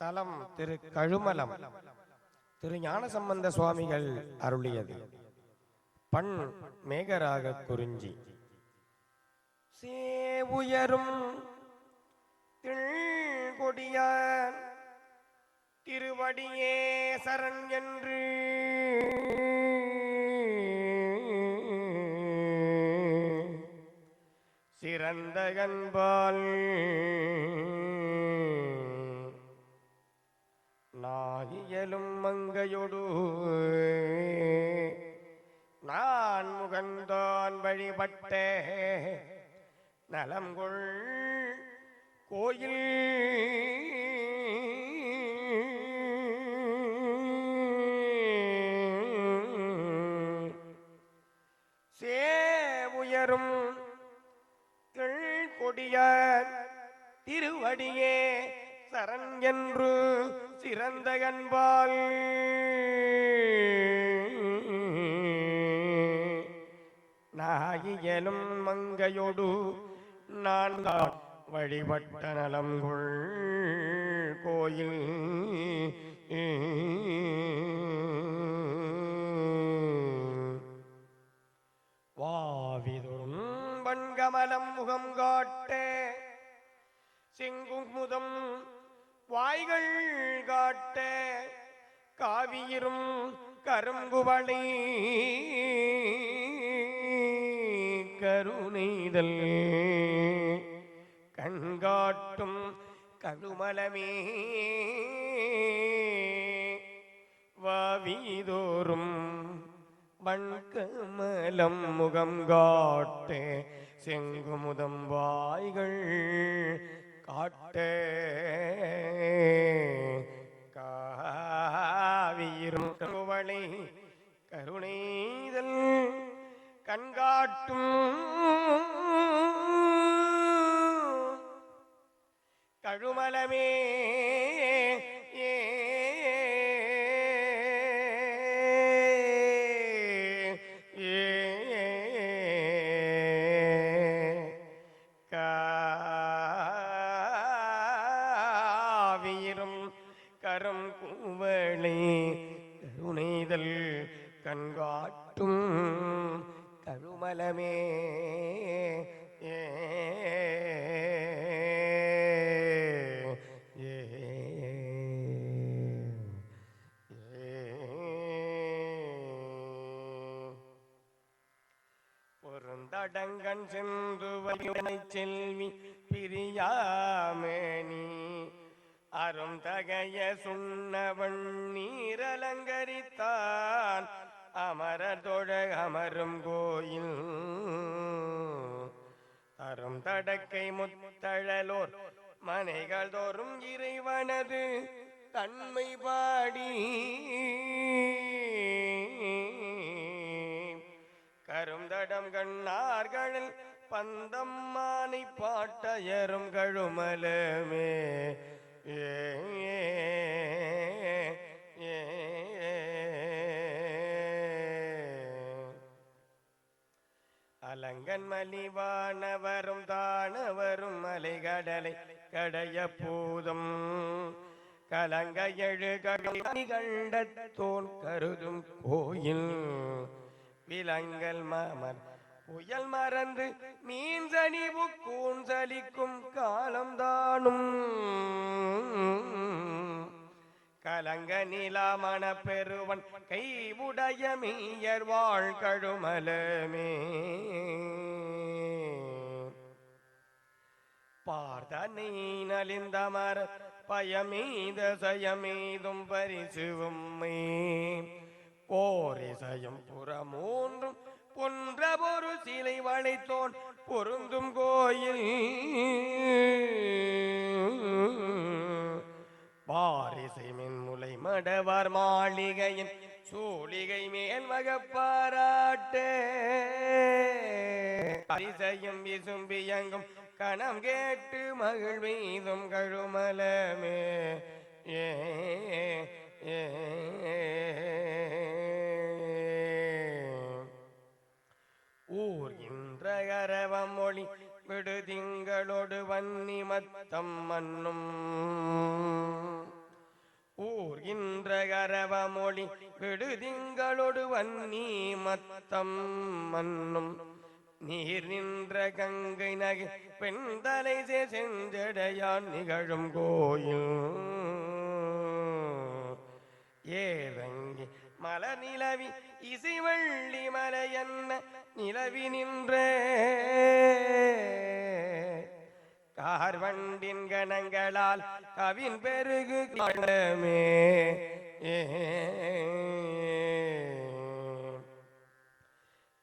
தலம் திரு கழுமலம். திரு ஞானசம்பந்த சுவாமிகள் அருளியது. பண் மேகராக குறிஞ்சி. சேவுயரும் திழ்கொடியார் திருவடியே சரண் என்று சிறந்த கண்பால் நாயியலும் மங்கையொடு நான் முகந்தான் வழிபட்ட நலம்கொள் கோயில் சேவுயரும் கொடியார் திருவடியே சரண் என்று சிறந்த கண்பால் நாயியலும் மங்கையொடு நான் வழிபட்ட நலம்கொள் கோயில் வாவிதொரும் வன்கமலம் முகம் காட்ட செங்குமுதம் வாய்கள் காட்ட காவியிரும் கருங்குவளை கருணைதல் கண்காட்டும் கழுமலமே வாவிதோறும் வன்கமலம் முகம் காட்ட செங்குமுதம் வாய்கள் காட்ட காவியிரும் கருவளை கருணைதல் கண்காட்டும் கழுமலமே காவியிரும் கரம் குவளை கருணைதல் கண்காட்டும் கழுமலமே பொருந்தடங்கன் சென்று வலிமை செல்வி பிரியாமணி அரும் தகைய சுண்ணவன் நீரலங்கரித்தான் அமரர் தொழ அமரும் கோயில் தரும் தடக்கை முத்தழலோர் மனைகள் தோறும் இறைவனது தன்மை பாடி கருந்தடம் கண்ணார்களில் பந்தம்மானை பாட்டயரும் கழுமலமே அலங்கன் மலிவானவரும் தானவரும் மலைகடலை கடைய பூதம் கலங்க எழு கண்டத்தோன் கருதும் கோயில் விலங்கல் மாமர் புயல் மறந்து மீன் சனிவு கூஞ்சலிக்கும் காலம் தானும் கலங்க நிலாமண பெருவன் கைவுடைய மீயர் வாழ் கழுமலமே பார்த்தனை நலிந்தமர பயமீத சயமீதும் பரிசுவும்மை போரிசயம் புறமூன்றும் பொன்ற ஒரு சிலை வளைத்தோன் பொருந்தும் கோயில் பாரிசை மின்முலை மடவார் மாளிகையின் சூளிகை மேல் வகப்பாராட்டே பரிசையும் விசும்பியங்கும் கணம் கேட்டு மகிழ்வீதும் கழுமலமே ஊர் இன்ற கரவம் மொழி விடுதிங்களோடு வன்னி மத்தம் மன்னும் அரவ மொழி விடுதிங்களொடு வன்னி மத்தம் மன்னும் நீர் நின்ற கங்கை நகை பெண்தலை செஞ்சடையான் நிகழும் கோயில் ஏதங்கி மலர் நிலவி இசைவள்ளி மலையன்ன நிலவி நின்ற கார்வண்டின் கணங்களால் கவின் பெருகு காணமே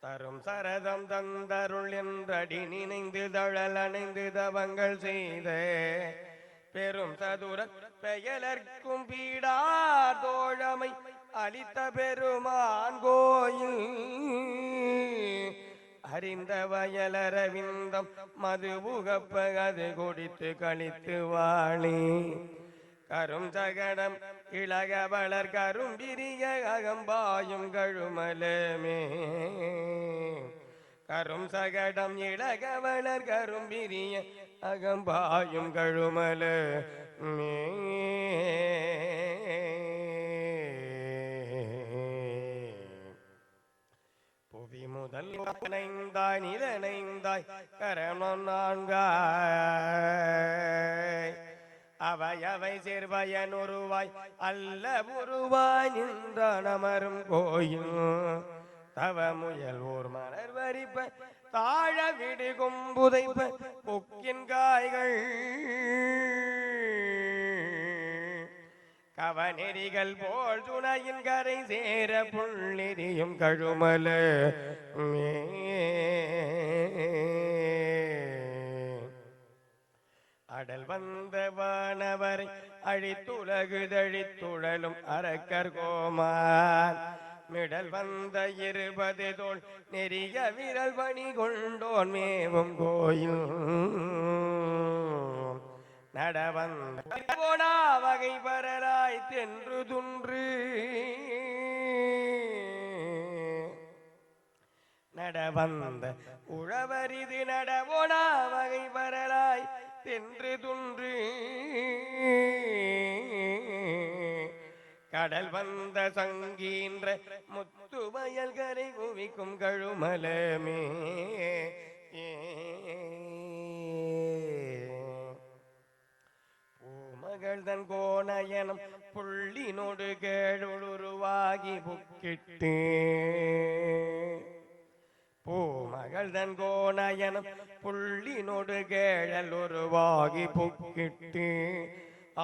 தரும் சரதம் தந்தருள் என்றடி நினைந்து தழல் அணைந்து தவங்கள் செய்த பெரும் சதுர பெயலர்க்கும் பீடார் தோழமை அளித்த பெருமான் கோயில் அறிந்த வயலரவிந்தம் மது புகப்பகது குடித்து கழித்து வாழி கரும் சகடம் இளக வளர் கரும்பிரிய அகம்பாயும் கழுமலமே கரும் சகடம் இளக வளர் கரும்பிரிய அகம்பாயும் கழுமலமே புவி முதல் நைந்தாய் நிலனைந்தாய் கரணம் நான்காய் அவை சேர்வயன் ஒருவாய் அல்ல உருவாய் நின்றான் அமரும் கோயில் தவ முயல் ஓர் மலர் வரிப்ப தாழ விடு கொம்புதைப்ப கொக்கின் காய்கள் கவனெறிகள் போல் துணையின் கரை சேர புள்ளெறியும் கழுமல அடல் வந்த வானவரை அழித்துலகுதழித்துழலும் அரக்கர் கோமான் மிடல் வந்த 20 தோள் நெறிய விரல் பணி கொண்டோன் மேவும் கோயில் நடவந்த வகை பரராய் தென்று துன்று நடவந்த உழவரிது நடவோனா வகை பரராய் தென்று துன்று கடல் வந்த சங்கீன்ற முத்து வயல்கரை குவிக்கும் கழுமலமே பூமகள் தன் கோணயனம் புள்ளினோடு கேளுருவாகி புக்கிட்டு பூமகள் தன் கோணயனம் புள்ளினோடு கேழல் உருவாகி புக்கிட்டு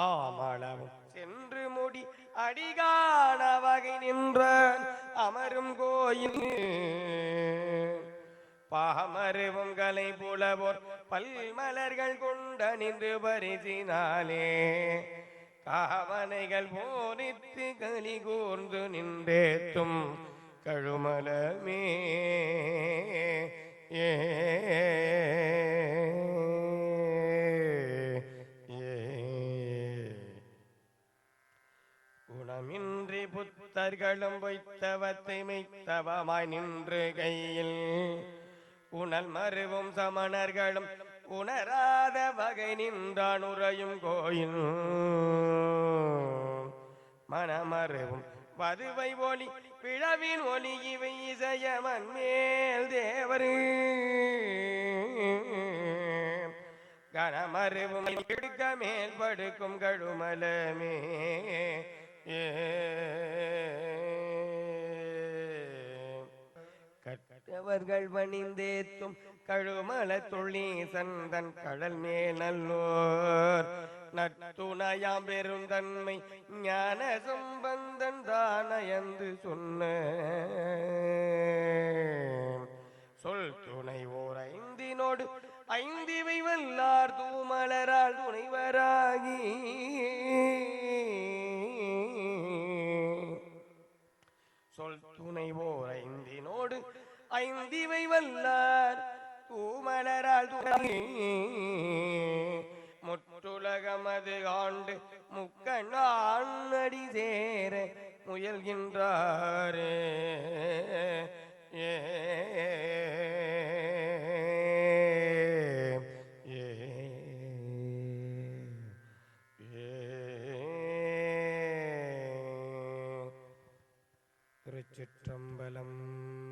ஆமளவும் சென்று முடி அடிகாண வகை நின்ற அமரும் கோயில் பாமருவும் கலை புலவோர் பல்மலர்கள் கொண்ட நின்று பரிசினாலே காவனைகள் போரித்து களி கூர்ந்து நின்றேத்தும் கழுமலமே குணமின்றி புத்தர்களும் பொய்த்தவத்தை மெய்த்தவமாய் நின்று கையில் உணல் மருவும் சமணர்களும் உணராத வகை நின்றான் உறையும் கோயில் மனமருவும் வதுவை ஒளி பிழவின் ஒலி இவை இசையமன் மேல் தேவரு கனமருவும் எடுக்க மேல் படுக்கும் கழுமலமே கற்றவர்கள் பணிந்தேத்தும் கழுமல துள்ளி சந்தன் கடல் மேல் நல்லோர் நத்துணையாம் பெருந்தன்மை ஞான சம்பந்தன் தானயந்து சொன்ன சொல் துணை ஓர் ஐந்தினோடு ஐந்திவை வல்லார் தூமலரால் துணைவராகி சொல் துணை ஓர் ஐந்தினோடு ஐந்திவை வல்லார் தூமலரால் துணை முற்றுலகமது ஆண்டு முக்கண்ணாடி சேர முயல்கின்றாரே திருச்சிற்றம்பலம்.